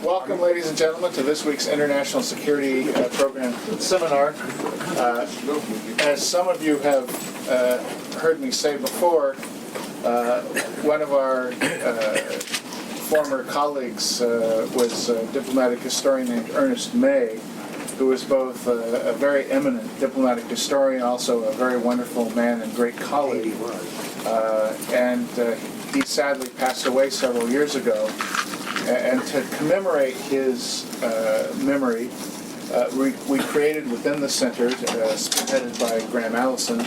Welcome, ladies and gentlemen, to this week's International Security Program Seminar. As some of you have heard me say before, one of our former colleagues was a diplomatic historian named Ernest May, who was both a very eminent diplomatic historian, also a very wonderful man and great colleague. And he sadly passed away several years ago. And to commemorate his memory, we created within the center, spearheaded by Graham Allison,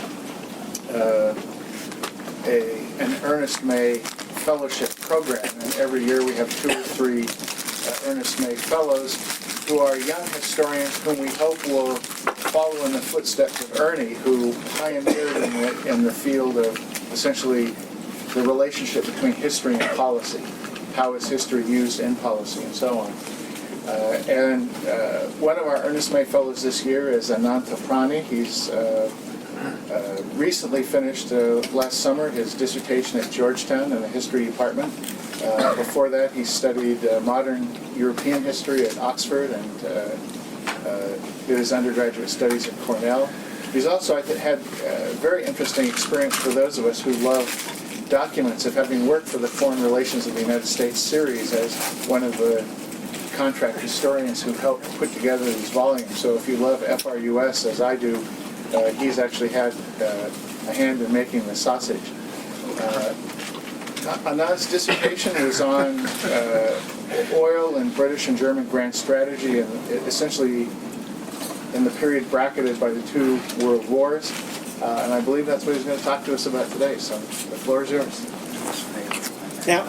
an Ernest May Fellowship program. And every year we have 2 or 3 Ernest May Fellows who are young historians whom we hope will follow in the footsteps of Ernie, who pioneered in the field of essentially the relationship between history and policy. How is history used in policy, and so on. And one of our Ernest May Fellows this year is Anand Toprani. He's recently finished last summer his dissertation at Georgetown in the history department. Before that, he studied modern European history at Oxford and did his undergraduate studies at Cornell. He's also had a very interesting experience for those of us who love documents of having worked for the Foreign Relations of the United States series as one of the contract historians who helped put together these volumes. So if you love FRUS, as I do, he's actually had a hand in making the sausage. Anand's dissertation is on oil and British and German grand strategy, and essentially in the period bracketed by the 2 world wars. And I believe that's what he's going to talk to us about today. So the floor is yours. Now,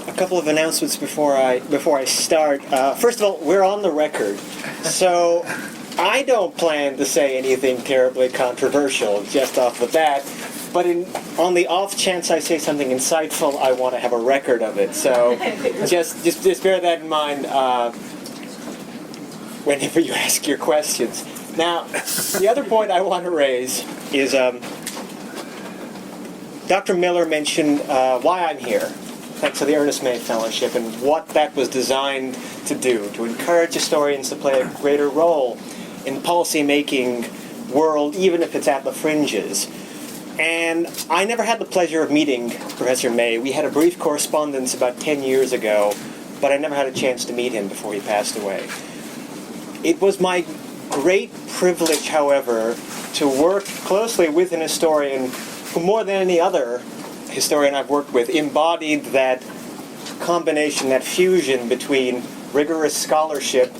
a couple of announcements before I start. First of all, we're on the record, so I don't plan to say anything terribly controversial just off the bat. But on the off chance I say something insightful, I want to have a record of it. So just bear that in mind whenever you ask your questions. Now, the other point I want to raise is Dr. Miller mentioned why I'm here, thanks to the Ernest May Fellowship, and what that was designed to do, to encourage historians to play a greater role in policy-making world, even if it's at the fringes. And I never had the pleasure of meeting Professor May. We had a brief correspondence about 10 years ago, but I never had a chance to meet him before he passed away. It was my great privilege, however, to work closely with an historian who, more than any other historian I've worked with, embodied that combination, that fusion between rigorous scholarship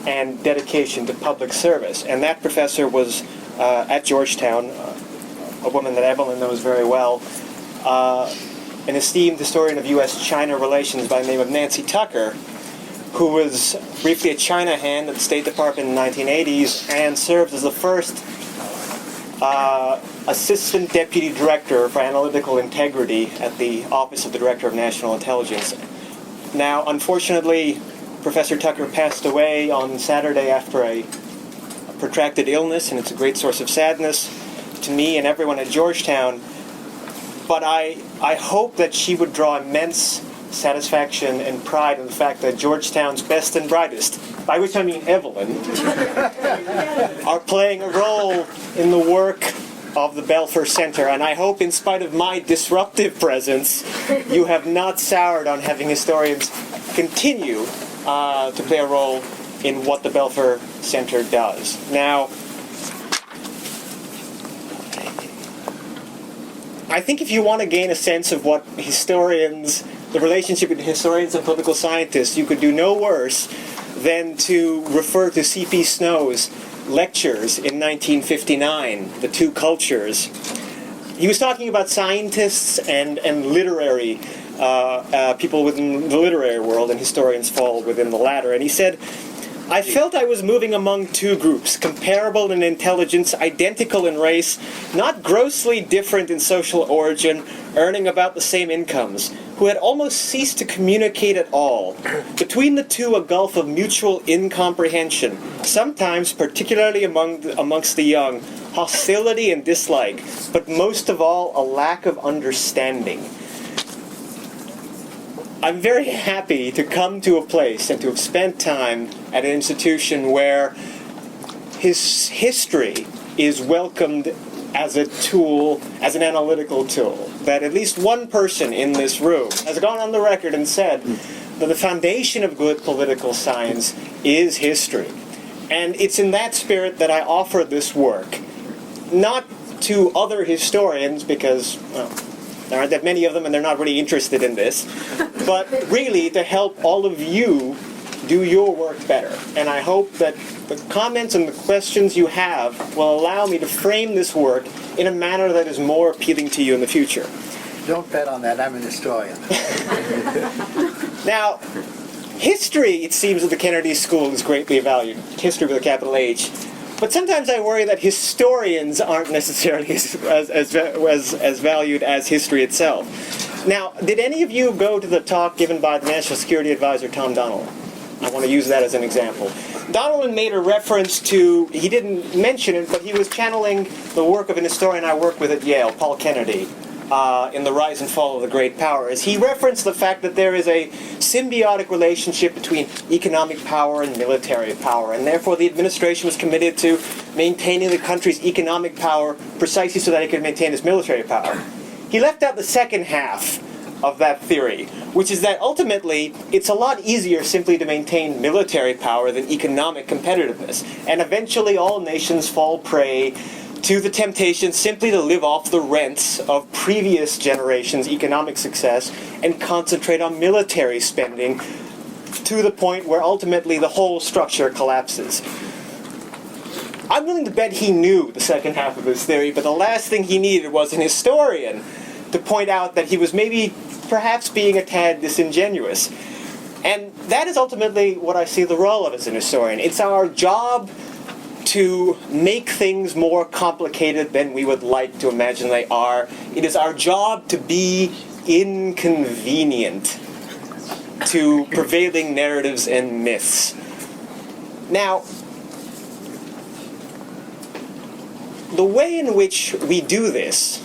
and dedication to public service. And that professor was at Georgetown, a woman that Evelyn knows very well, an esteemed historian of U.S.-China relations by the name of Nancy Tucker, who was briefly a China hand at the State Department in the 1980s and served as the first Assistant Deputy Director for Analytical Integrity at the Office of the Director of National Intelligence. Now, unfortunately, Professor Tucker passed away on Saturday after a protracted illness, and it's a great source of sadness to me and everyone at Georgetown. But I hope that she would draw immense satisfaction and pride in the fact that Georgetown's best and brightest, by which I mean Evelyn, are playing a role in the work of the Belfer Center. And I hope, in spite of my disruptive presence, you have not soured on having historians continue to play a role in what the Belfer Center does. Now, I think if you want to gain a sense of what the relationship between historians and political scientists, you could do no worse than to refer to C.P. Snow's lectures in 1959, The Two Cultures. He was talking about scientists and literary people within the literary world, and historians fall within the latter. And he said, I felt I was moving among 2 groups, comparable in intelligence, identical in race, not grossly different in social origin, earning about the same incomes, who had almost ceased to communicate at all. Between the 2, a gulf of mutual incomprehension, sometimes, particularly amongst the young, hostility and dislike, but most of all, a lack of understanding. I'm very happy to come to a place and to have spent time at an institution where his history is welcomed as a tool, as an analytical tool. That at least one person in this room has gone on the record and said that the foundation of good political science is history. And it's in that spirit that I offer this work, not to other historians because, well, there aren't that many of them and they're not really interested in this, but really to help all of you do your work better. And I hope that the comments and the questions you have will allow me to frame this work in a manner that is more appealing to you in the future. Don't bet on that, I'm an historian. Now, history, it seems, at the Kennedy School is greatly valued. History with a capital H. But sometimes I worry that historians aren't necessarily as valued as history itself. Now, did any of you go to the talk given by the National Security Advisor, Tom Donilon? I want to use that as an example. Donilon made a reference to, he didn't mention it, but he was channeling the work of an historian I work with at Yale, Paul Kennedy, in The Rise and Fall of the Great Powers. He referenced the fact that there is a symbiotic relationship between economic power and military power, and therefore the administration was committed to maintaining the country's economic power precisely so that it could maintain its military power. He left out the second half of that theory, which is that ultimately it's a lot easier simply to maintain military power than economic competitiveness, and eventually all nations fall prey to the temptation simply to live off the rents of previous generations' economic success and concentrate on military spending to the point where ultimately the whole structure collapses. I'm willing to bet he knew the second half of his theory, but the last thing he needed was an historian to point out that he was maybe perhaps being a tad disingenuous. And that is ultimately what I see the role of as an historian. It's our job to make things more complicated than we would like to imagine they are. It is our job to be inconvenient to prevailing narratives and myths. Now, the way in which we do this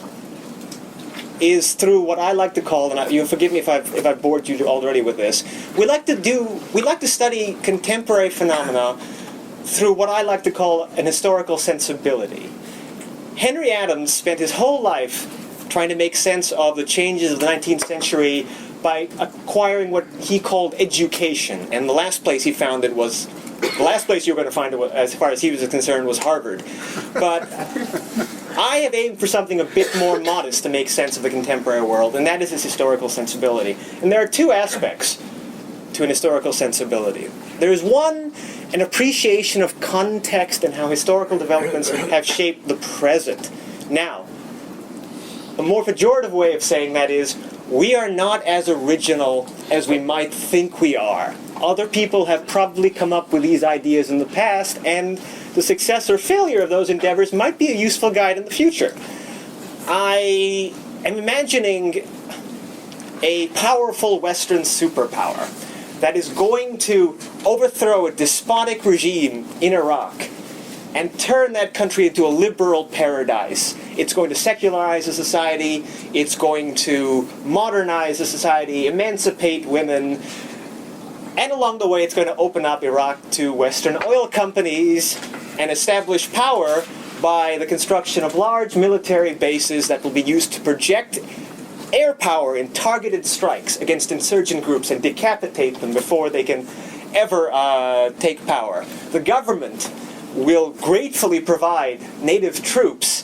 is through what I like to call, and you forgive me if I've bored you already with this, we like to study contemporary phenomena through what I like to call an historical sensibility. Henry Adams spent his whole life trying to make sense of the changes of the 19th century by acquiring what he called education, and the last place you were going to find it, as far as he was concerned, was Harvard. But I have aimed for something a bit more modest to make sense of the contemporary world, and that is his historical sensibility. And there are two aspects to an historical sensibility. There is one, an appreciation of context and how historical developments have shaped the present. Now, a more pejorative way of saying that is, we are not as original as we might think we are. Other people have probably come up with these ideas in the past, and the success or failure of those endeavors might be a useful guide in the future. I am imagining a powerful Western superpower that is going to overthrow a despotic regime in Iraq and turn that country into a liberal paradise. It's going to secularize the society, it's going to modernize the society, emancipate women, and along the way it's going to open up Iraq to Western oil companies and establish power by the construction of large military bases that will be used to project air power in targeted strikes against insurgent groups and decapitate them before they can ever take power. The government will gratefully provide native troops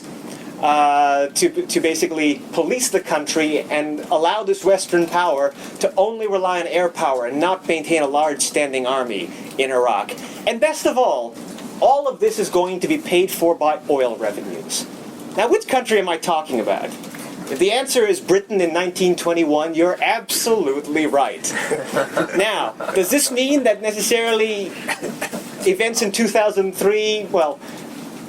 to basically police the country and allow this Western power to only rely on air power and not maintain a large standing army in Iraq. And best of all of this is going to be paid for by oil revenues. Now, which country am I talking about? If the answer is Britain in 1921, you're absolutely right. Now, does this mean that necessarily events in 2003, well,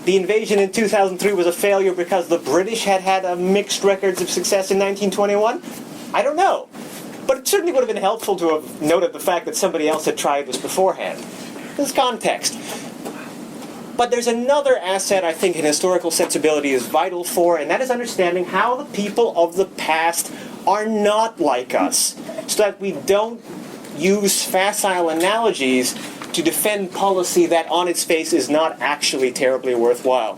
the invasion in 2003 was a failure because the British had a mixed records of success in 1921? I don't know. But it certainly would have been helpful to have noted the fact that somebody else had tried this beforehand. This is context. But there's another asset I think an historical sensibility is vital for, and that is understanding how the people of the past are not like us. so that we don't use facile analogies to defend policy that on its face is not actually terribly worthwhile.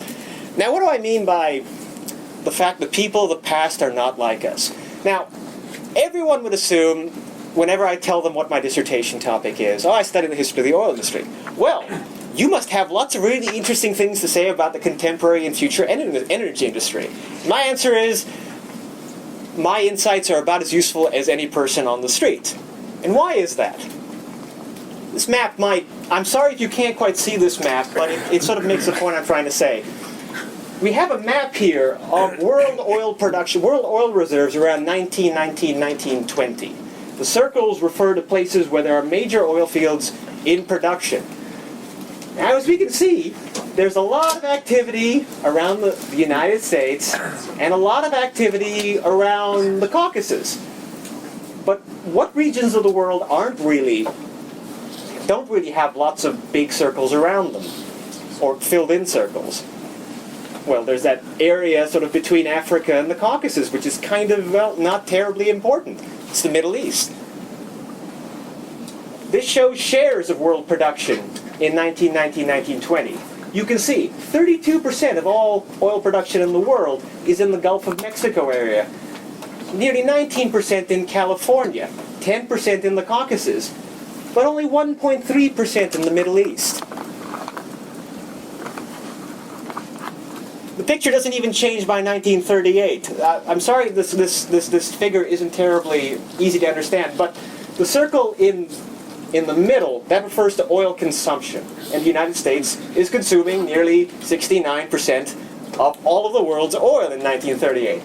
Now, what do I mean by the fact that people of the past are not like us? Now, everyone would assume, whenever I tell them what my dissertation topic is, oh, I study the history of the oil industry. Well, you must have lots of really interesting things to say about the contemporary and future energy industry. My answer is, my insights are about as useful as any person on the street. And why is that? This map might, I'm sorry if you can't quite see this map, but it sort of makes the point I'm trying to say. We have a map here of world oil production, world oil reserves around 1919, 1920. The circles refer to places where there are major oil fields in production. Now, as we can see, there's a lot of activity around the United States and a lot of activity around the Caucasus. But what regions of the world don't really have lots of big circles around them, or filled in circles? Well, there's that area sort of between Africa and the Caucasus, which is kind of, well, not terribly important. It's the Middle East. This shows shares of world production in 1919, 1920. You can see 32% of all oil production in the world is in the Gulf of Mexico area. Nearly 19% in California, 10% in the Caucasus, but only 1.3% in the Middle East. The picture doesn't even change by 1938. I'm sorry this figure isn't terribly easy to understand, but the circle in the middle, that refers to oil consumption. And the United States is consuming nearly 69% of all of the world's oil in 1938.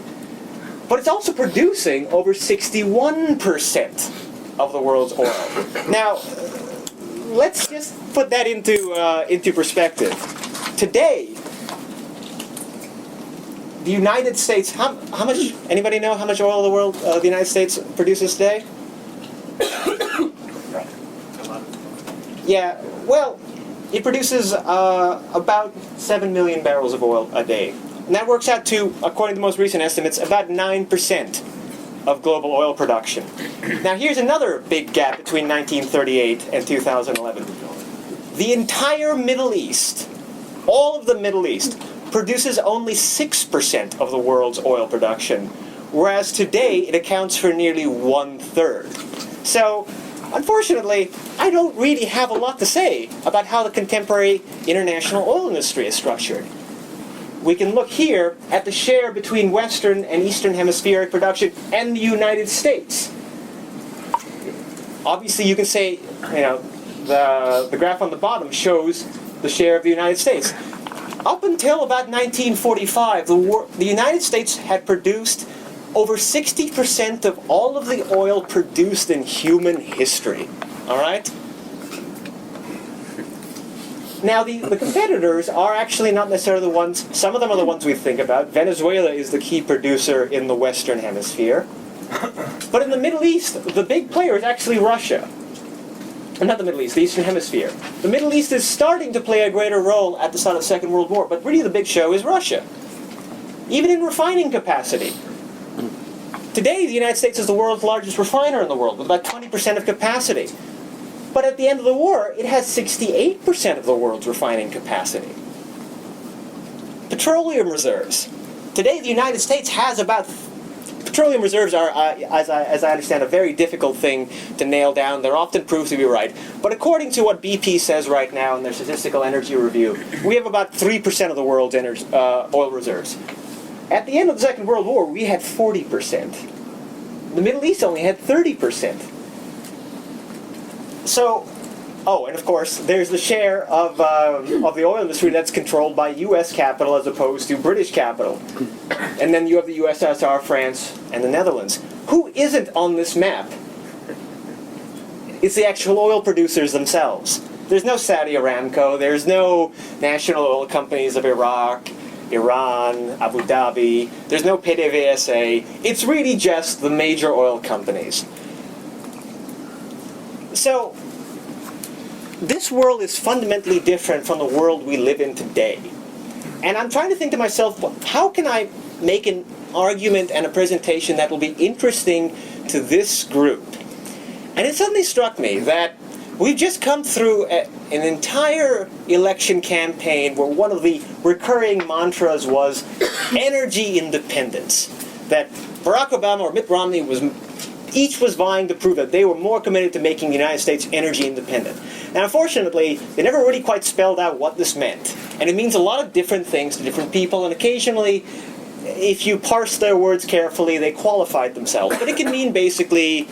But it's also producing over 61% of the world's oil. Now, let's just put that into perspective. Today, the United States, how much, anybody know how much oil the world, the United States produces today? Yeah, well, it produces about 7 million barrels of oil a day. And that works out to, according to the most recent estimates, about 9% of global oil production. Now here's another big gap between 1938 and 2011. The entire Middle East, all of the Middle East, produces only 6% of the world's oil production, whereas today it accounts for nearly 1/3. So, unfortunately, I don't really have a lot to say about how the contemporary international oil industry is structured. We can look here at the share between Western and Eastern hemispheric production and the United States. Obviously, you can say, the graph on the bottom shows the share of the United States. Up until about 1945, the United States had produced over 60% of all of the oil produced in human history. All right? Now, the competitors are actually not necessarily the ones, some of them are the ones we think about. Venezuela is the key producer in the Western Hemisphere. But in the Middle East, the big player is actually Russia. Not the Middle East, the Eastern Hemisphere. The Middle East is starting to play a greater role at the start of the Second World War, but really the big show is Russia. Even in refining capacity. Today, the United States is the world's largest refiner in the world, with about 20% of capacity. But at the end of the war, it has 68% of the world's refining capacity. Petroleum reserves. Today, the United States has about... Petroleum reserves are, as I understand, a very difficult thing to nail down. They're often proved to be right. But according to what BP says right now in their Statistical Energy Review, we have about 3% of the world's oil reserves. At the end of the Second World War, we had 40%. The Middle East only had 30%. So, and of course, there's the share of the oil industry that's controlled by U.S. capital as opposed to British capital. And then you have the USSR, France, and the Netherlands. Who isn't on this map? It's the actual oil producers themselves. There's no Saudi Aramco, there's no national oil companies of Iraq, Iran, Abu Dhabi, there's no PDVSA. It's really just the major oil companies. So, this world is fundamentally different from the world we live in today. And I'm trying to think to myself, how can I make an argument and a presentation that will be interesting to this group? And it suddenly struck me that we've just come through an entire election campaign where one of the recurring mantras was energy independence. That Barack Obama or Mitt Romney each was vying to prove that they were more committed to making the United States energy independent. And unfortunately, they never really quite spelled out what this meant. And it means a lot of different things to different people, and occasionally, if you parse their words carefully, they qualified themselves. But it can mean basically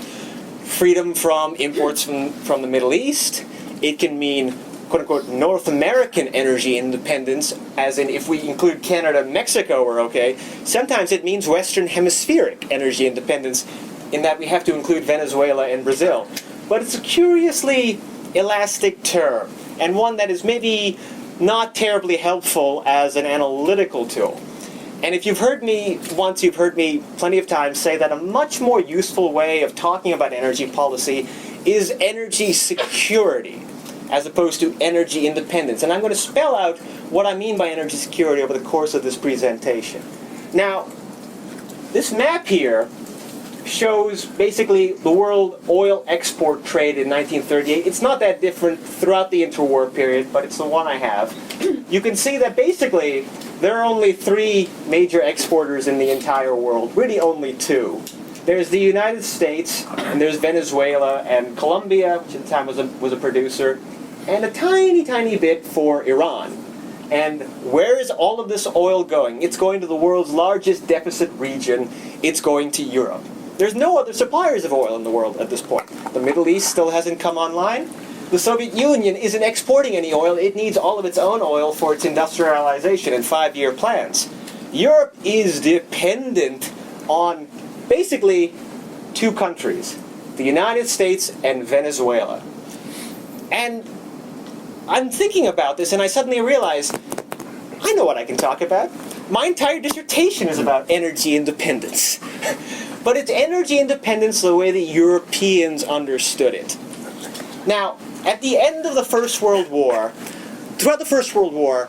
freedom from imports from the Middle East. It can mean, quote-unquote, North American energy independence, as in if we include Canada and Mexico, we're okay. Sometimes it means Western Hemispheric energy independence, in that we have to include Venezuela and Brazil. But it's a curiously elastic term, and one that is maybe not terribly helpful as an analytical tool. And if you've heard me once, you've heard me plenty of times say that a much more useful way of talking about energy policy is energy security, as opposed to energy independence. And I'm going to spell out what I mean by energy security over the course of this presentation. Now, this map here shows basically the world oil export trade in 1938. It's not that different throughout the interwar period, but it's the one I have. You can see that basically there are only three major exporters in the entire world, really only two. There's the United States, and there's Venezuela and Colombia, which at the time was a producer, and a tiny, tiny bit for Iran. And where is all of this oil going? It's going to the world's largest deficit region. It's going to Europe. There's no other suppliers of oil in the world at this point. The Middle East still hasn't come online. The Soviet Union isn't exporting any oil. It needs all of its own oil for its industrialization and 5-year plans. Europe is dependent on basically two countries, the United States and Venezuela. And I'm thinking about this, and I suddenly realized, I know what I can talk about. My entire dissertation is about energy independence. But it's energy independence the way the Europeans understood it. Now, at the end of the First World War, throughout the First World War,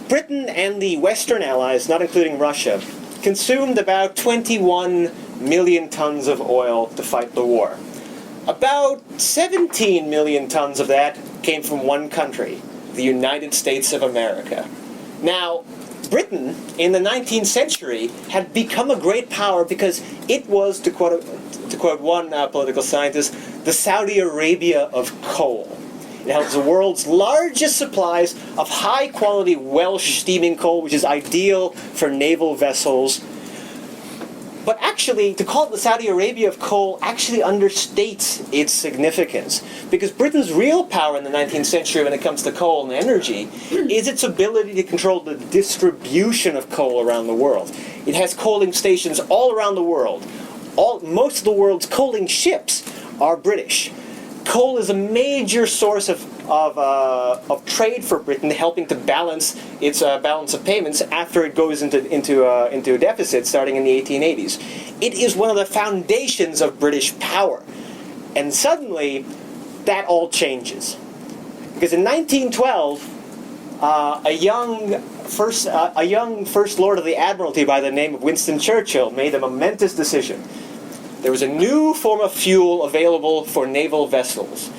Britain and the Western Allies, not including Russia, consumed about 21 million tons of oil to fight the war. About 17 million tons of that came from one country, the United States of America. Now, Britain, in the 19th century, had become a great power because it was, to quote one political scientist, the Saudi Arabia of coal. It has the world's largest supplies of high-quality Welsh steaming coal, which is ideal for naval vessels. But actually, to call it the Saudi Arabia of coal actually understates its significance. Because Britain's real power in the 19th century when it comes to coal and energy is its ability to control the distribution of coal around the world. It has coaling stations all around the world. Most of the world's coaling ships are British. Coal is a major source of trade for Britain, helping to balance its balance of payments after it goes into a deficit starting in the 1880s. It is one of the foundations of British power. And suddenly, that all changes. Because in 1912, a young First Lord of the Admiralty by the name of Winston Churchill made a momentous decision. There was a new form of fuel available for naval vessels.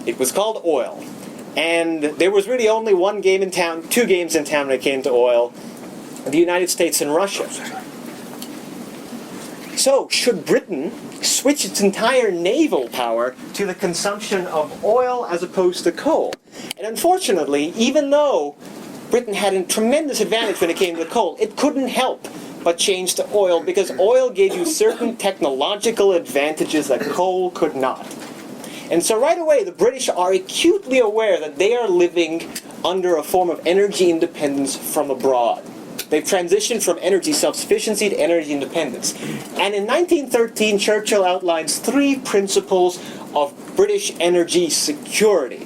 It was called oil. And there was really only two games in town when it came to oil, the United States and Russia. So, should Britain switch its entire naval power to the consumption of oil as opposed to coal? And unfortunately, even though Britain had a tremendous advantage when it came to coal, it couldn't help but change to oil because oil gave you certain technological advantages that coal could not. And so right away, the British are acutely aware that they are living under a form of energy independence from abroad. They've transitioned from energy self-sufficiency to energy independence. And in 1913, Churchill outlines 3 principles of British energy security.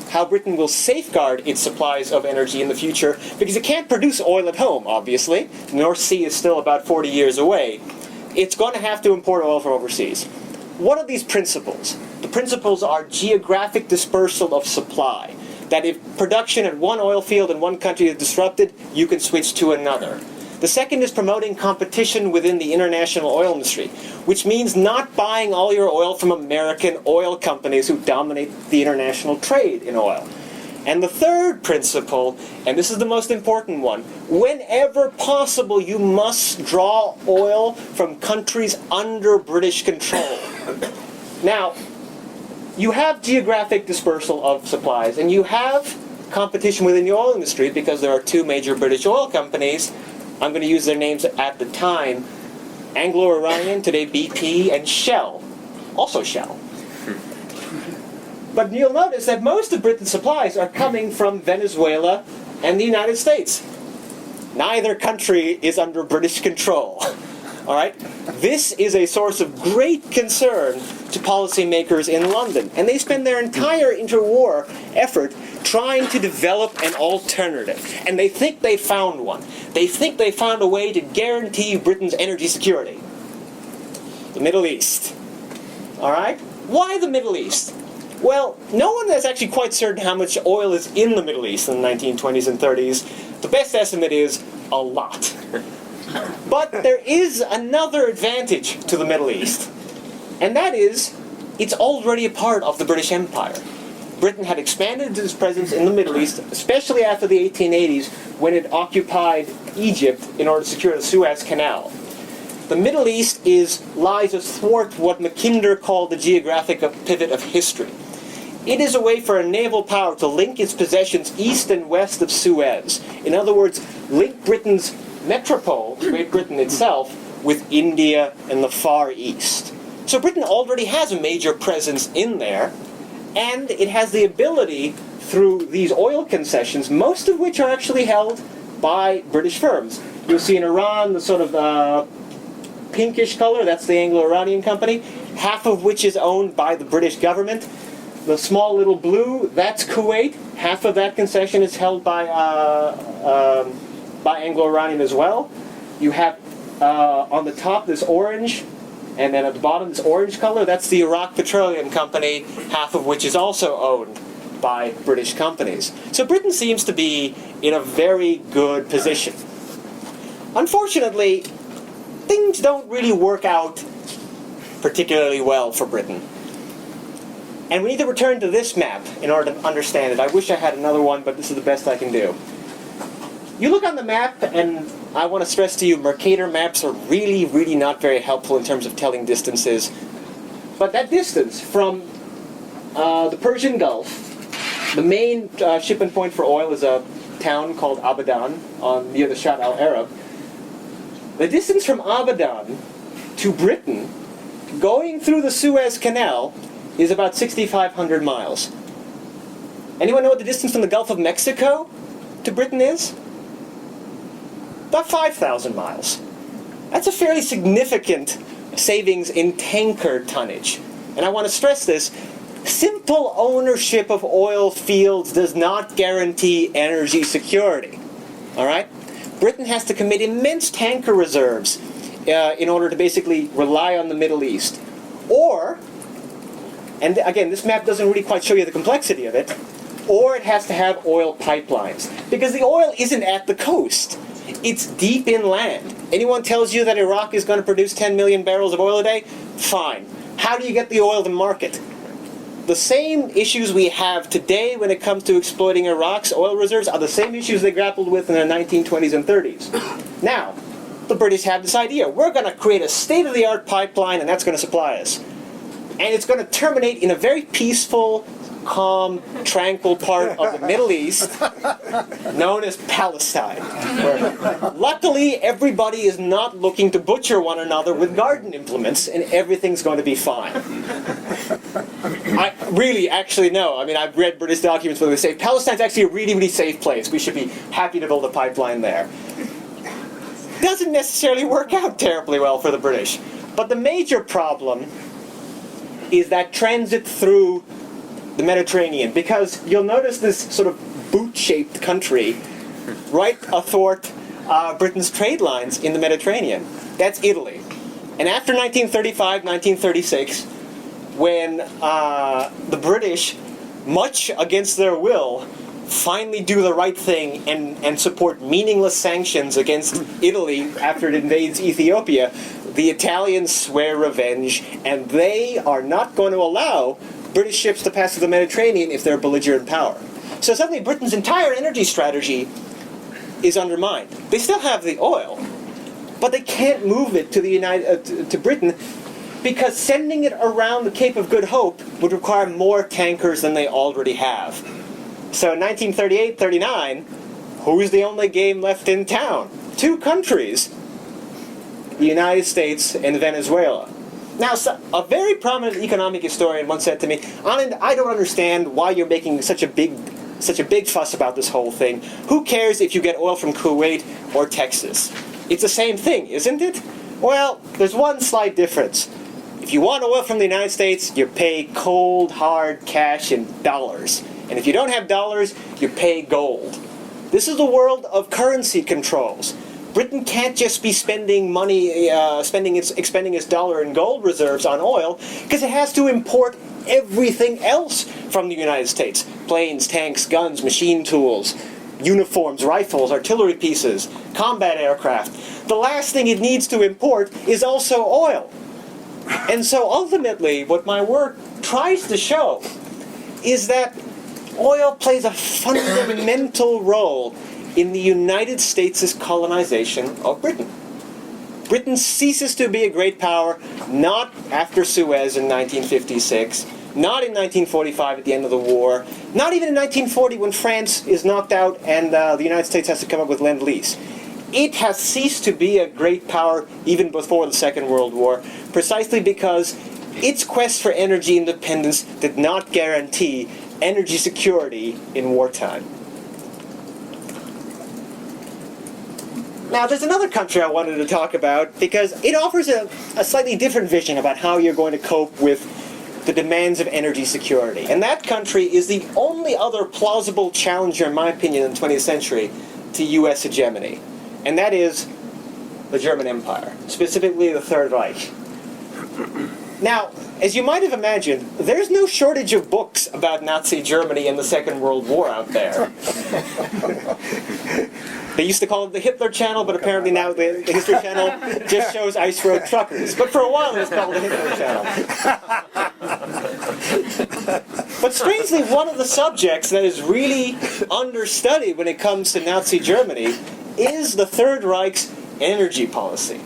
How Britain will safeguard its supplies of energy in the future, because it can't produce oil at home, obviously. The North Sea is still about 40 years away. It's going to have to import oil from overseas. What are these principles? The principles are geographic dispersal of supply. That if production at one oil field in one country is disrupted, you can switch to another. The second is promoting competition within the international oil industry, which means not buying all your oil from American oil companies who dominate the international trade in oil. And the third principle, and this is the most important one, whenever possible, you must draw oil from countries under British control. Now, you have geographic dispersal of supplies, and you have competition within the oil industry because there are two major British oil companies. I'm going to use their names at the time. Anglo-Iranian, today BP, and Shell, also Shell. But you'll notice that most of Britain's supplies are coming from Venezuela and the United States. Neither country is under British control. All right? This is a source of great concern to policymakers in London. And they spend their entire interwar effort trying to develop an alternative. And they think they found one. They think they found a way to guarantee Britain's energy security. The Middle East. All right? Why the Middle East? Well, no one is actually quite certain how much oil is in the Middle East in the 1920s and 30s. The best estimate is a lot. But there is another advantage to the Middle East, and that is it's already a part of the British Empire. Britain had expanded its presence in the Middle East, especially after the 1880s when it occupied Egypt in order to secure the Suez Canal. The Middle East lies athwart what Mackinder called the geographic pivot of history. It is a way for a naval power to link its possessions east and west of Suez. In other words, link Britain's metropole, Great Britain itself, with India and the Far East. So Britain already has a major presence in there, and it has the ability, through these oil concessions, most of which are actually held by British firms. You'll see in Iran the sort of pinkish color, that's the Anglo-Iranian company, half of which is owned by the British government. The small little blue, that's Kuwait. Half of that concession is held by Anglo-Iranian as well. You have on the top this orange, and then at the bottom this orange color, that's the Iraq Petroleum Company, half of which is also owned by British companies. So Britain seems to be in a very good position. Unfortunately, things don't really work out particularly well for Britain. And we need to return to this map in order to understand it. I wish I had another one, but this is the best I can do. You look on the map, and I want to stress to you, Mercator maps are really, really not very helpful in terms of telling distances. But that distance from the Persian Gulf, the main shipment point for oil is a town called Abadan near the Shatt al-Arab. The distance from Abadan to Britain, going through the Suez Canal, is about 6,500 miles. Anyone know what the distance from the Gulf of Mexico to Britain is? About 5,000 miles. That's a fairly significant savings in tanker tonnage. And I want to stress this, simple ownership of oil fields does not guarantee energy security. All right? Britain has to commit immense tanker reserves in order to basically rely on the Middle East. Or, and again, this map doesn't really quite show you the complexity of it, or it has to have oil pipelines. Because the oil isn't at the coast. It's deep inland. Anyone tells you that Iraq is going to produce 10 million barrels of oil a day? Fine. How do you get the oil to market? The same issues we have today when it comes to exploiting Iraq's oil reserves are the same issues they grappled with in the 1920s and 30s. Now, the British have this idea. We're going to create a state-of-the-art pipeline, and that's going to supply us. And it's going to terminate in a very peaceful, calm, tranquil part of the Middle East known as Palestine. Where luckily, everybody is not looking to butcher one another with garden implements, and everything's going to be fine. I really, actually, no. I mean, I've read British documents where they say Palestine's actually a really, really safe place. We should be happy to build a pipeline there. Doesn't necessarily work out terribly well for the British. But the major problem is that transit through the Mediterranean, because you'll notice this sort of boot-shaped country right athwart Britain's trade lines in the Mediterranean. That's Italy. And after 1935, 1936, when the British, much against their will, finally do the right thing and support meaningless sanctions against Italy after it invades Ethiopia, the Italians swear revenge, and they are not going to allow British ships to pass through the Mediterranean if they're a belligerent power. So suddenly Britain's entire energy strategy is undermined. They still have the oil, but they can't move it to to Britain, because sending it around the Cape of Good Hope would require more tankers than they already have. So in 1938-39, who's the only game left in town? Two countries, the United States and Venezuela. Now, a very prominent economic historian once said to me, Anand, I don't understand why you're making such a big fuss about this whole thing. Who cares if you get oil from Kuwait or Texas? It's the same thing, isn't it? Well, there's one slight difference. If you want oil from the United States, you pay cold, hard cash in dollars. And if you don't have dollars, you pay gold. This is the world of currency controls. Britain can't just be spending money, expending its dollar and gold reserves on oil, because it has to import everything else from the United States. Planes, tanks, guns, machine tools, uniforms, rifles, artillery pieces, combat aircraft. The last thing it needs to import is also oil. And so ultimately, what my work tries to show is that oil plays a fundamental role in the United States' colonization of Britain. Britain ceases to be a great power, not after Suez in 1956, not in 1945 at the end of the war, not even in 1940 when France is knocked out and the United States has to come up with Lend-Lease. It has ceased to be a great power even before the Second World War, precisely because its quest for energy independence did not guarantee energy security in wartime. Now, there's another country I wanted to talk about because it offers a slightly different vision about how you're going to cope with the demands of energy security. And that country is the only other plausible challenger, in my opinion, in the 20th century to U.S. hegemony. And that is the German Empire, specifically the Third Reich. Now, as you might have imagined, there's no shortage of books about Nazi Germany and the Second World War out there. They used to call it the Hitler Channel, but apparently now the History Channel just shows ice road truckers. But for a while it was called the Hitler Channel. But strangely, one of the subjects that is really understudied when it comes to Nazi Germany is the Third Reich's energy policy.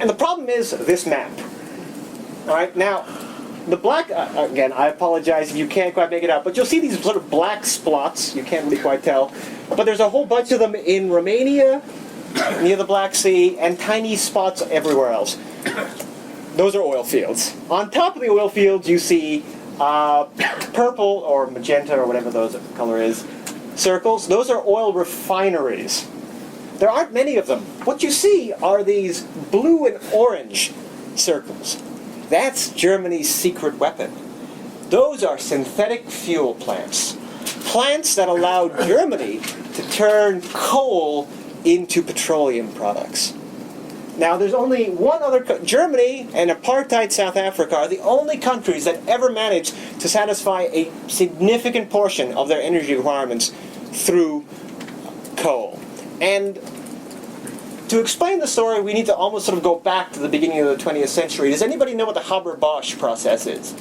And the problem is this map. All right, now, the black, again, I apologize if you can't quite make it out, but you'll see these sort of black spots, you can't really quite tell, but there's a whole bunch of them in Romania, near the Black Sea, and tiny spots everywhere else. Those are oil fields. On top of the oil fields, you see purple, or magenta, or whatever those color is, circles. Those are oil refineries. There aren't many of them. What you see are these blue and orange circles. That's Germany's secret weapon. Those are synthetic fuel plants. Plants that allowed Germany to turn coal into petroleum products. Now, there's only one other Germany and apartheid South Africa are the only countries that ever managed to satisfy a significant portion of their energy requirements through coal. And to explain the story, we need to almost sort of go back to the beginning of the 20th century. Does anybody know what the Haber-Bosch process is?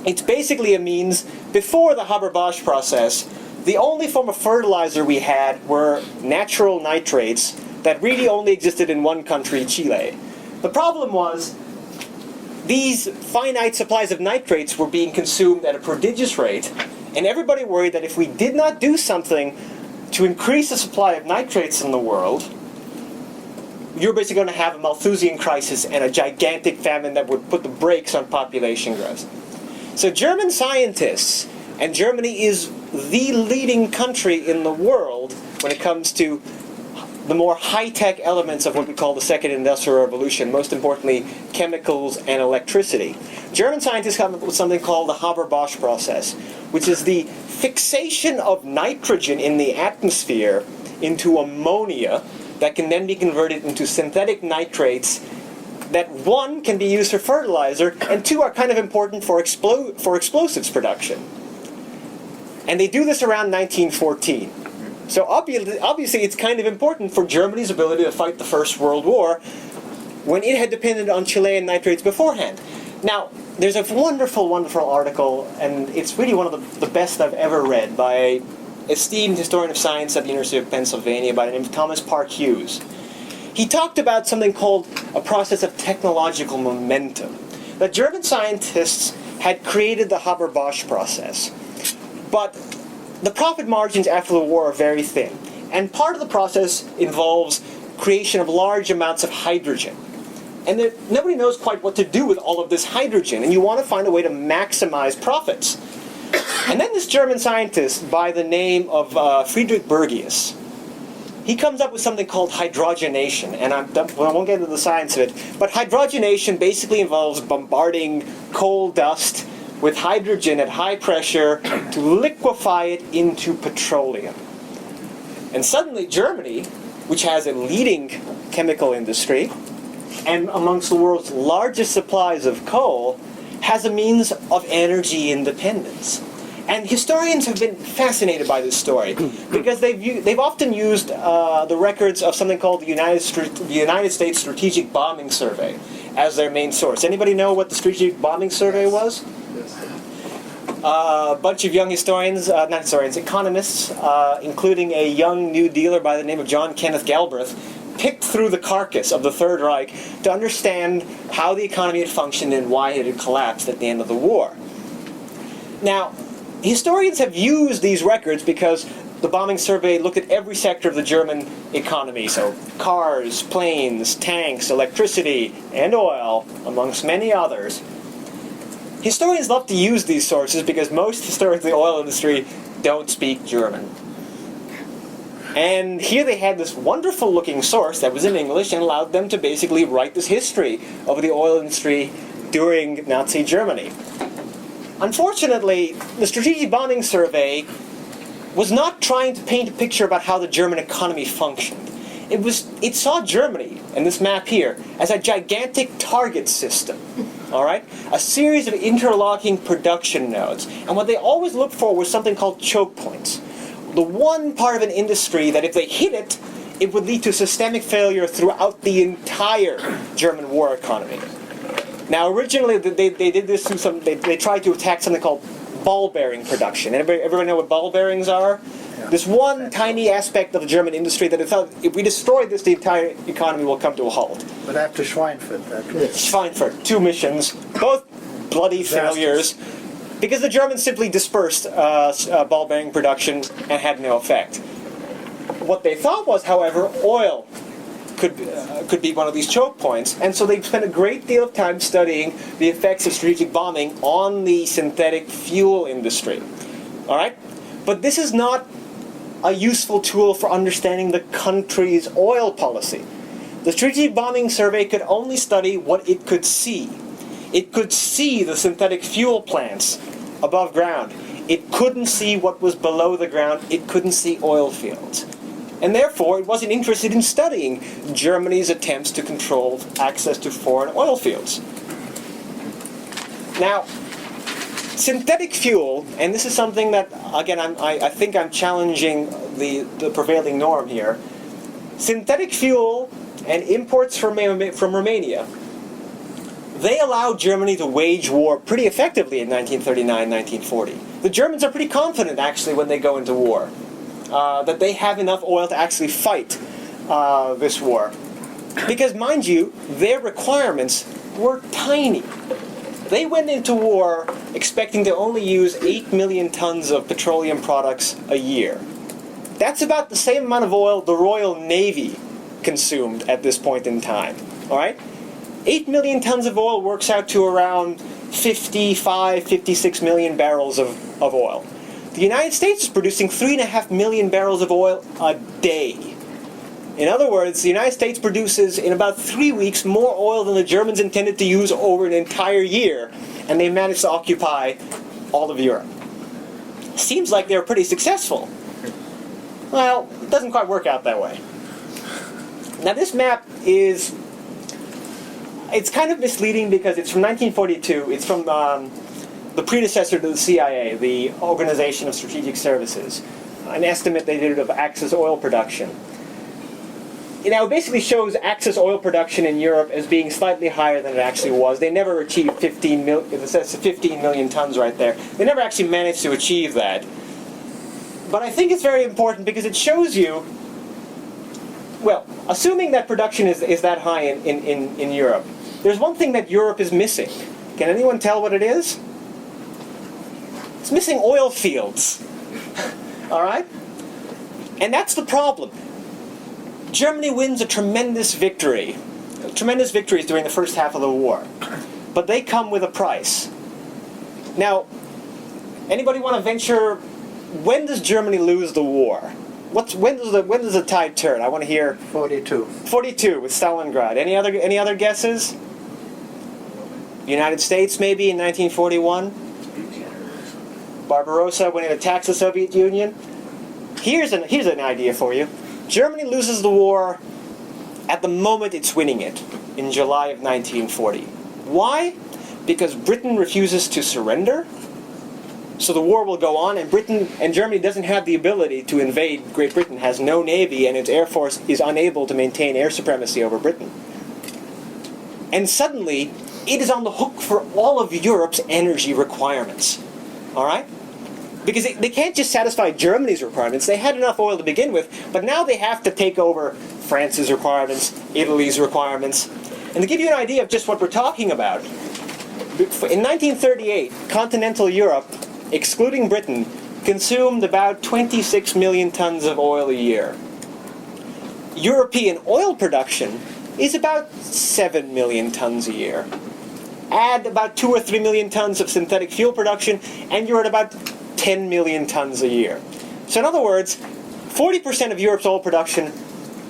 It's basically a means, before the Haber-Bosch process, the only form of fertilizer we had were natural nitrates that really only existed in one country, Chile. The problem was, these finite supplies of nitrates were being consumed at a prodigious rate, and everybody worried that if we did not do something to increase the supply of nitrates in the world, you're basically going to have a Malthusian crisis and a gigantic famine that would put the brakes on population growth. So German scientists, and Germany is the leading country in the world when it comes to the more high-tech elements of what we call the Second Industrial Revolution, most importantly, chemicals and electricity. German scientists come up with something called the Haber-Bosch process, which is the fixation of nitrogen in the atmosphere into ammonia that can then be converted into synthetic nitrates that, one, can be used for fertilizer, and two, are kind of important for explosives production. And they do this around 1914. So obviously it's kind of important for Germany's ability to fight the First World War when it had depended on Chilean nitrates beforehand. Now, there's a wonderful, wonderful article, and it's really one of the best I've ever read, by an esteemed historian of science at the University of Pennsylvania by the name of Thomas Park Hughes. He talked about something called a process of technological momentum. That German scientists had created the Haber-Bosch process, but the profit margins after the war are very thin. And part of the process involves creation of large amounts of hydrogen. And nobody knows quite what to do with all of this hydrogen, and you want to find a way to maximize profits. And then this German scientist by the name of Friedrich Bergius, he comes up with something called hydrogenation, and I won't get into the science of it, but hydrogenation basically involves bombarding coal dust with hydrogen at high pressure to liquefy it into petroleum. And suddenly Germany, which has a leading chemical industry, and amongst the world's largest supplies of coal, has a means of energy independence. And historians have been fascinated by this story because they've often used the records of something called the United States Strategic Bombing Survey as their main source. Anybody know what the Strategic Bombing Survey was? A bunch of young economists, including a young New Dealer by the name of John Kenneth Galbraith, picked through the carcass of the Third Reich to understand how the economy had functioned and why it had collapsed at the end of the war. Now, historians have used these records because the bombing survey looked at every sector of the German economy, so cars, planes, tanks, electricity, and oil, amongst many others. Historians love to use these sources because most historians of the oil industry don't speak German. And here they had this wonderful looking source that was in English and allowed them to basically write this history of the oil industry during Nazi Germany. Unfortunately, the Strategic Bombing Survey was not trying to paint a picture about how the German economy functioned. It saw Germany, and this map here, as a gigantic target system. All right? A series of interlocking production nodes. And what they always looked for was something called choke points. The one part of an industry that if they hit it, it would lead to systemic failure throughout the entire German war economy. Now, originally, they did this through they tried to attack something called ball bearing production. Everybody know what ball bearings are? Yeah. This one tiny aspect of the German industry that it felt, if we destroy this, the entire economy will come to a halt. But after Schweinfurt, Schweinfurt, 2 missions, both bloody failures, because the Germans simply dispersed ball bearing production and had no effect. What they thought was, however, oil could be one of these choke points, and so they spent a great deal of time studying the effects of strategic bombing on the synthetic fuel industry. All right? But this is not a useful tool for understanding the country's oil policy. The Strategic Bombing Survey could only study what it could see. It could see the synthetic fuel plants above ground. It couldn't see what was below the ground. It couldn't see oil fields. And therefore, it wasn't interested in studying Germany's attempts to control access to foreign oil fields. Now, synthetic fuel, and this is something that, again, I think I'm challenging the prevailing norm here. Synthetic fuel and imports from Romania, they allowed Germany to wage war pretty effectively in 1939, 1940. The Germans are pretty confident, actually, when they go into war, that they have enough oil to actually fight this war. Because, mind you, their requirements were tiny. They went into war expecting to only use 8 million tons of petroleum products a year. That's about the same amount of oil the Royal Navy consumed at this point in time. All right? 8 million tons of oil works out to around 56 million barrels of oil. The United States is producing 3.5 million barrels of oil a day. In other words, the United States produces in about 3 weeks more oil than the Germans intended to use over an entire year, and they managed to occupy all of Europe. Seems like they were pretty successful. Well, it doesn't quite work out that way. Now this map it's kind of misleading because it's from 1942. It's from the predecessor to the CIA, the Organization of Strategic Services, an estimate they did of Axis oil production. It now basically shows Axis oil production in Europe as being slightly higher than it actually was. They never achieved 15 million, it says 15 million tons right there. They never actually managed to achieve that. But I think it's very important because it shows you, well, assuming that production is that high in Europe, there's one thing that Europe is missing. Can anyone tell what it is? It's missing oil fields. All right? And that's the problem. Germany wins a tremendous victories during the first half of the war. But they come with a price. Now, anybody want to venture, when does Germany lose the war? When does the tide turn? I want to hear 42. 42 with Stalingrad. Any other guesses? United States maybe in 1941? Barbarossa when it attacks the Soviet Union? Here's an idea for you. Germany loses the war at the moment it's winning it, in July of 1940. Why? Because Britain refuses to surrender. So the war will go on, and Germany doesn't have the ability to invade Great Britain, has no navy, and its air force is unable to maintain air supremacy over Britain. And suddenly, it is on the hook for all of Europe's energy requirements. All right? Because they can't just satisfy Germany's requirements. They had enough oil to begin with, but now they have to take over France's requirements, Italy's requirements. And to give you an idea of just what we're talking about, in 1938, continental Europe, excluding Britain, consumed about 26 million tons of oil a year. European oil production is about 7 million tons a year. Add about 2 or 3 million tons of synthetic fuel production, and you're at about 10 million tons a year. So in other words, 40% of Europe's oil production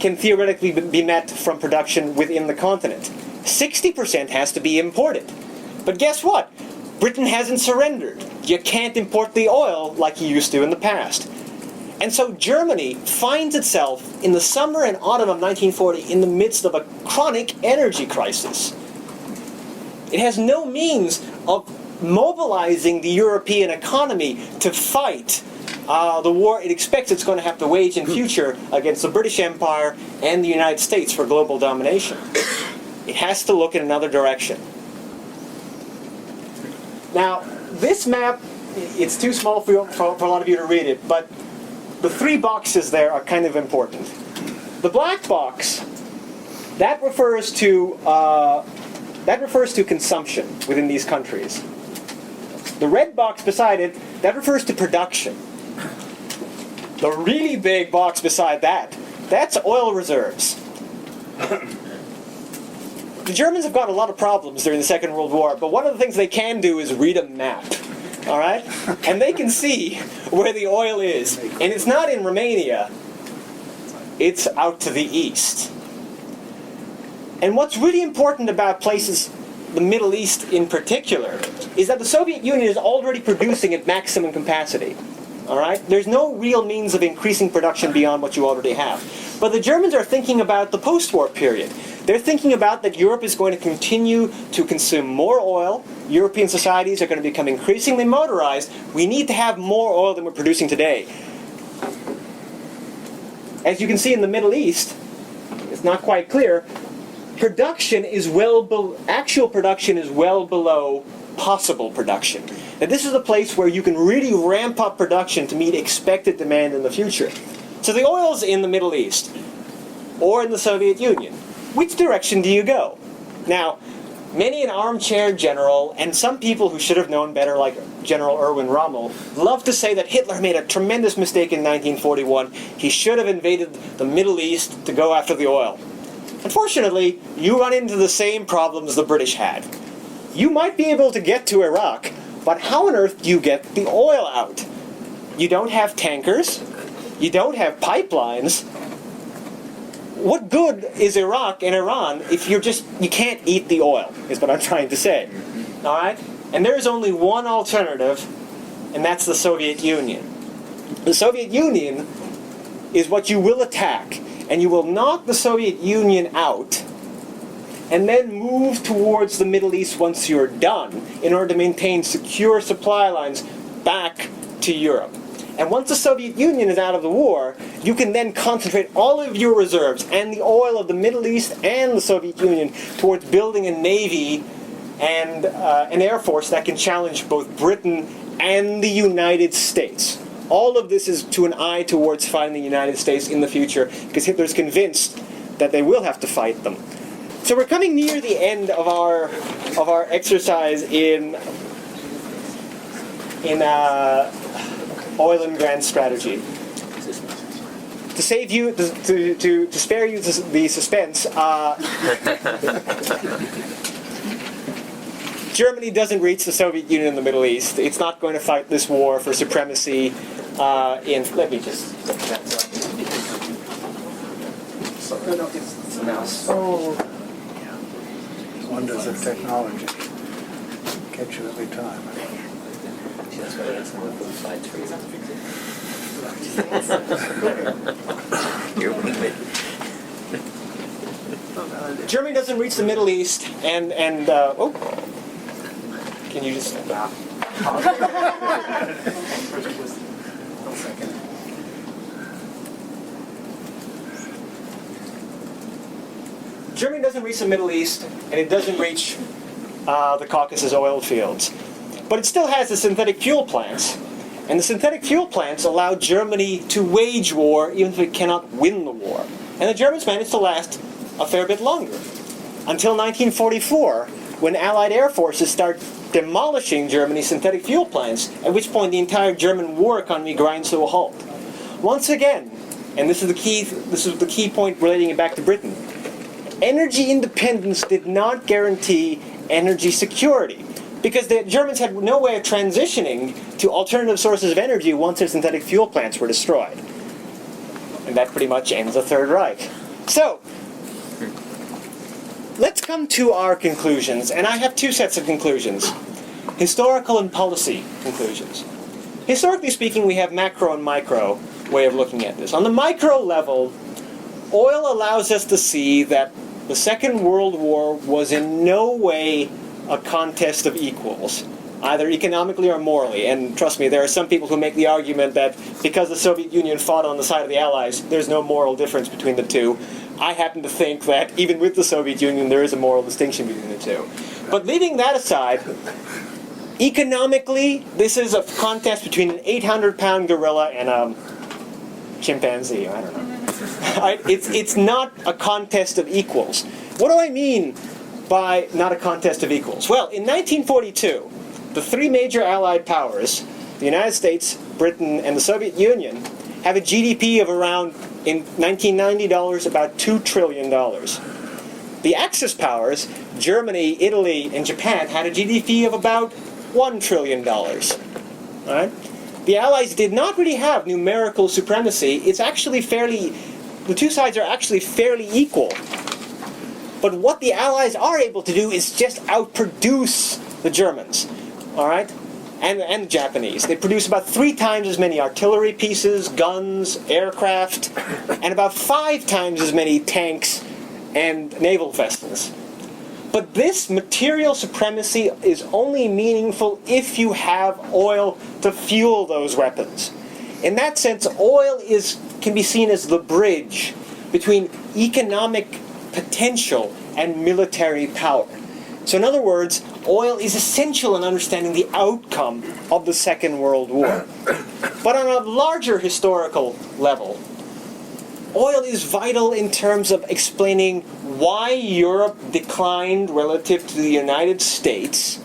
can theoretically be met from production within the continent. 60% has to be imported. But guess what? Britain hasn't surrendered. You can't import the oil like you used to in the past. And so Germany finds itself in the summer and autumn of 1940 in the midst of a chronic energy crisis. It has no means of mobilizing the European economy to fight the war it expects it's going to have to wage in future against the British Empire and the United States for global domination. It has to look in another direction. Now, this map, it's too small for a lot of you to read it, but the 3 boxes there are kind of important. The black box, that refers to consumption within these countries. The red box beside it, that refers to production. The really big box beside that, that's oil reserves. The Germans have got a lot of problems during the Second World War, but one of the things they can do is read a map. All right? And they can see where the oil is. And it's not in Romania. It's out to the east. And what's really important about places, the Middle East in particular, is that the Soviet Union is already producing at maximum capacity. All right? There's no real means of increasing production beyond what you already have. But the Germans are thinking about the post-war period. They're thinking about that Europe is going to continue to consume more oil. European societies are going to become increasingly motorized. We need to have more oil than we're producing today. As you can see in the Middle East, it's not quite clear, actual production is well below possible production. Now this is a place where you can really ramp up production to meet expected demand in the future. So the oil's in the Middle East, or in the Soviet Union. Which direction do you go? Now, many an armchair general, and some people who should have known better, like General Erwin Rommel, love to say that Hitler made a tremendous mistake in 1941. He should have invaded the Middle East to go after the oil. Unfortunately, you run into the same problems the British had. You might be able to get to Iraq, but how on earth do you get the oil out? You don't have tankers. You don't have pipelines. What good is Iraq and Iran if you can't eat the oil, is what I'm trying to say. All right? And there is only one alternative, and that's the Soviet Union. The Soviet Union is what you will attack, and you will knock the Soviet Union out and then move towards the Middle East once you're done in order to maintain secure supply lines back to Europe. And once the Soviet Union is out of the war, you can then concentrate all of your reserves and the oil of the Middle East and the Soviet Union towards building a navy and an air force that can challenge both Britain and the United States. All of this is to an eye towards fighting the United States in the future, because Hitler's convinced that they will have to fight them. So we're coming near the end of our exercise in oil and grand strategy. To save you, to spare you the suspense, Germany doesn't reach the Soviet Union in the Middle East. It's not going to fight this war for supremacy let me just... Wonders of technology. Catch you every time. Germany doesn't reach the Middle East, and can you just stop? Germany doesn't reach the Middle East, and it doesn't reach the Caucasus oil fields. But it still has the synthetic fuel plants. And the synthetic fuel plants allow Germany to wage war even if it cannot win the war. And the Germans managed to last a fair bit longer. Until 1944, when Allied air forces start demolishing Germany's synthetic fuel plants, at which point the entire German war economy grinds to a halt. Once again, and this is the key point relating it back to Britain, energy independence did not guarantee energy security, because the Germans had no way of transitioning to alternative sources of energy once their synthetic fuel plants were destroyed. And that pretty much ends the Third Reich. So, let's come to our conclusions, and I have two sets of conclusions. Historical and policy conclusions. Historically speaking, we have macro and micro way of looking at this. On the micro level, oil allows us to see that the Second World War was in no way a contest of equals, either economically or morally. And trust me, there are some people who make the argument that because the Soviet Union fought on the side of the Allies, there's no moral difference between the two. I happen to think that even with the Soviet Union, there is a moral distinction between the two. But leaving that aside, economically, this is a contest between an 800-pound gorilla and a chimpanzee. I don't know. It's not a contest of equals. What do I mean by not a contest of equals? Well, in 1942, the three major Allied powers, the United States, Britain, and the Soviet Union, have a GDP of around, in 1990 dollars, about $2 trillion. The Axis powers, Germany, Italy, and Japan, had a GDP of about $1 trillion. All right? The Allies did not really have numerical supremacy. It's actually the two sides are actually fairly equal. But what the Allies are able to do is just outproduce the Germans, all right, and the Japanese. They produce about 3 times as many artillery pieces, guns, aircraft, and about 5 times as many tanks and naval vessels. But this material supremacy is only meaningful if you have oil to fuel those weapons. In that sense, oil can be seen as the bridge between economic potential and military power. So in other words, oil is essential in understanding the outcome of the Second World War. But on a larger historical level, oil is vital in terms of explaining why Europe declined relative to the United States.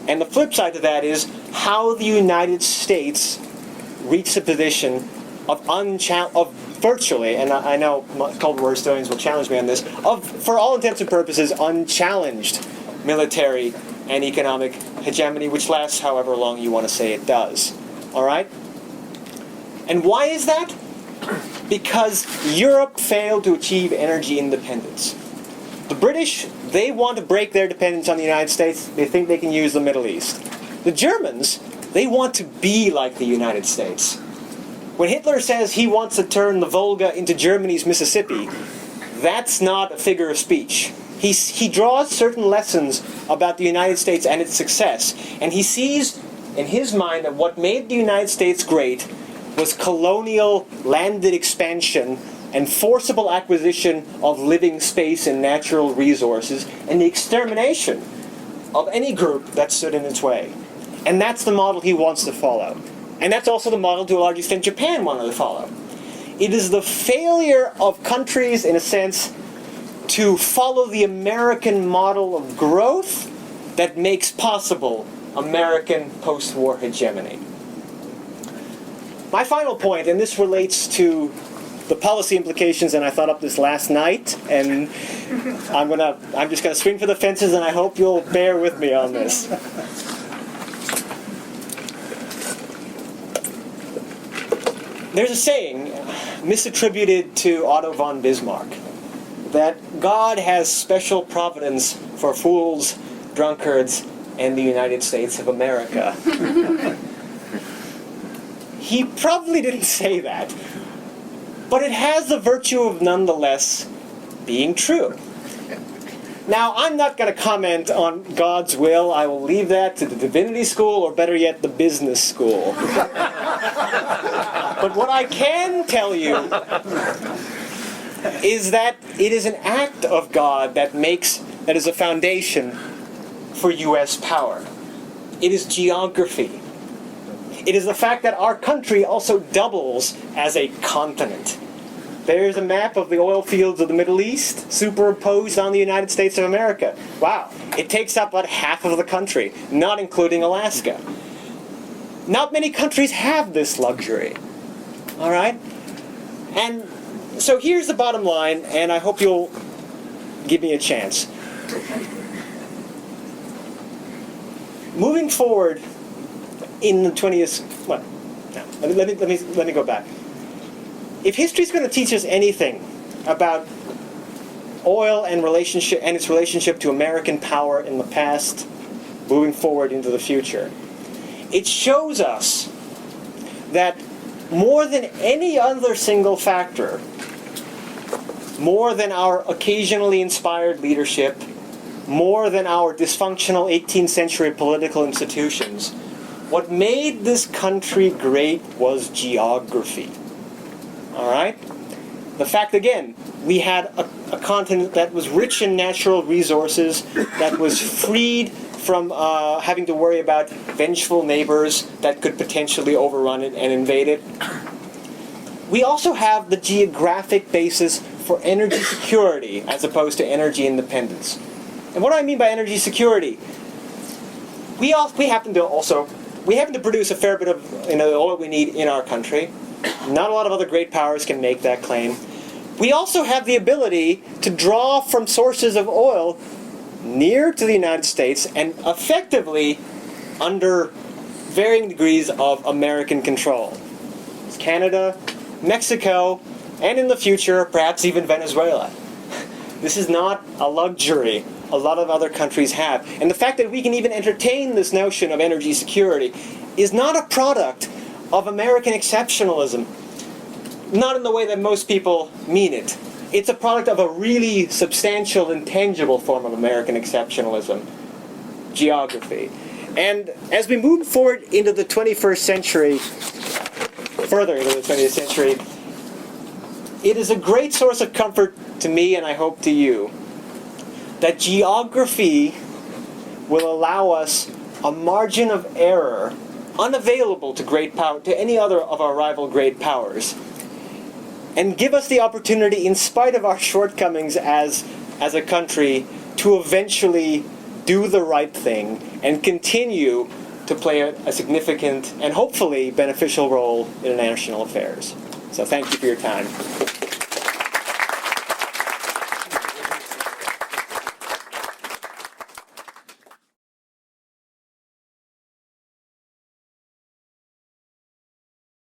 And the flip side of that is how the United States reached a position of virtually, and I know Cold War historians will challenge me on this, for all intents and purposes, unchallenged military and economic hegemony, which lasts however long you want to say it does. All right? And why is that? Because Europe failed to achieve energy independence. The British, they want to break their dependence on the United States. They think they can use the Middle East. The Germans, they want to be like the United States. When Hitler says he wants to turn the Volga into Germany's Mississippi, that's not a figure of speech. he draws certain lessons about the United States and its success, and he sees in his mind that what made the United States great was colonial landed expansion and forcible acquisition of living space and natural resources, and the extermination of any group that stood in its way. And that's the model he wants to follow. And that's also the model, to a large extent, Japan wanted to follow. It is the failure of countries, in a sense, to follow the American model of growth that makes possible American post-war hegemony. My final point, and this relates to the policy implications, and I thought up this last night, and I'm just gonna swing for the fences, and I hope you'll bear with me on this. There's a saying, misattributed to Otto von Bismarck, that God has special providence for fools, drunkards, and the United States of America. He probably didn't say that, but it has the virtue of nonetheless being true. Now, I'm not going to comment on God's will. I will leave that to the divinity school, or better yet, the business school. But what I can tell you is that it is an act of God that is a foundation for U.S. power. It is geography. It is the fact that our country also doubles as a continent. There's a map of the oil fields of the Middle East superimposed on the United States of America. Wow, it takes up about half of the country, not including Alaska. Not many countries have this luxury. All right? And so here's the bottom line, and I hope you'll give me a chance. Moving forward in the 20th, let me go back. If history's going to teach us anything about oil and its relationship to American power in the past, moving forward into the future, it shows us that more than any other single factor, more than our occasionally inspired leadership, more than our dysfunctional 18th century political institutions, what made this country great was geography. All right? The fact, again, we had a continent that was rich in natural resources, that was freed from having to worry about vengeful neighbors that could potentially overrun it and invade it. We also have the geographic basis for energy security as opposed to energy independence. And what do I mean by energy security? We happen to produce a fair bit of the oil we need in our country. Not a lot of other great powers can make that claim. We also have the ability to draw from sources of oil near to the United States and effectively under varying degrees of American control. It's Canada, Mexico, and in the future, perhaps even Venezuela. This is not a luxury a lot of other countries have. And the fact that we can even entertain this notion of energy security is not a product of American exceptionalism. Not in the way that most people mean it. It's a product of a really substantial and tangible form of American exceptionalism. Geography. And as we move forward into the 21st century, further into the 20th century, it is a great source of comfort to me, and I hope to you, that geography will allow us a margin of error unavailable to any other of our rival great powers, and give us the opportunity, in spite of our shortcomings as a country, to eventually do the right thing and continue to play a significant and hopefully beneficial role in international affairs. So thank you for your time.